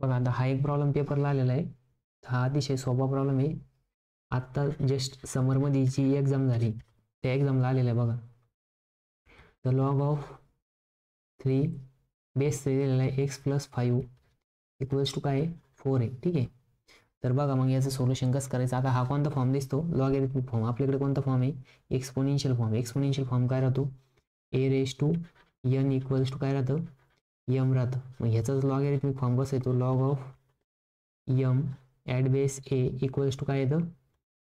बघा आता हा एक प्रॉब्लेम पेपरला आलेला आहे. हा अतिशय सोपा प्रॉब्लेम आहे. आत्ता जस्ट समरमध्ये जी एक्झाम झाली त्या एक्झामला आलेला आहे बघा. द लॉग ऑफ 3 बेस दिलेला आहे एक्स प्लस 5 इक्वल्स टू काय आहे 4 आहे. ठीक आहे. तर बघा मग याचं सोल्युशन कसं करायचं. आता हा कोणता फॉर्म दिसतो लॉगॅरिथमिक फॉर्म. आपल्याकडे कोणता फॉर्म आहे एक्सपोनेन्शियल फॉर्म. एक्सपोनेन्शियल फॉर्म काय राहतो A raise to N equals to काय राहतं यम राहतं. मग ह्याचाच लॉगॅरिथमिक फॉर्म कसा येतो log of m at base a equals to काय येतं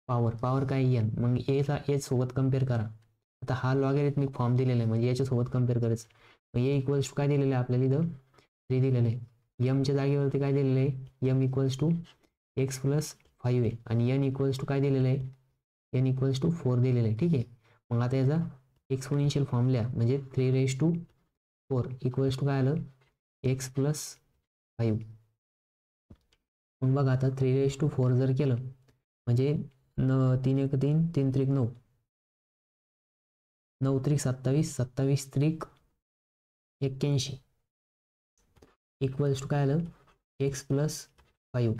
पॉवर काय एन. मग एचा एच सोबत कम्पेअर करा. आता हा लॉगॅरिथमिक फॉर्म दिलेला आहे म्हणजे याच्यासोबत कम्पेअर करायचं. मग ए इक्वल्स टू काय दिलेलं आहे आपल्याला इथं 3 दिलेलं आहे. यमच्या जागेवरती काय दिलेलं आहे m equals to x plus 5 आहे आणि एन इक्वल्स टू काय दिलेलं आहे एन इक्वल्स टू 4 दिलेलं आहे. ठीक आहे. मग आता याचा एक्सपोनेन्शियल फॉर्म लिहा म्हणजे 3⁴ इक्वल्स टू काय आलं एक्स प्लस 5. मग बघा आता 3⁴ जर केलं म्हणजे 3 1 3 3 3 9 9 3 27 27 3 81 इक्वल्स टू काय आलं एक्स प्लस 5.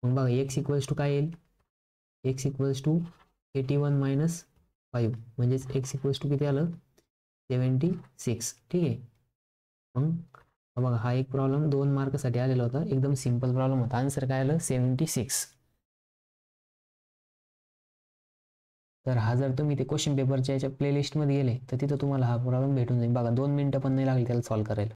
मग बघा एक्स इक्वल्स टू काय येईल एक्स इक्वल्स टू 81 मायनस 5 म्हणजेच एक्स इक्वल्स टू किती आलं 76. ठीक आहे. मग बघा हा एक प्रॉब्लेम 2 मार्कसाठी आलेला होता. एकदम सिंपल प्रॉब्लेम होता. आन्सर काय आलं 76. तर हा जर तुम्ही ते क्वेश्चन पेपरच्या याच्या प्लेलिस्टमध्ये गेले तर तिथं तुम्हाला हा प्रॉब्लेम भेटून जाईल. बघा 2 मिनिटं पण नाही लागली त्याला सॉल्व्ह करायला.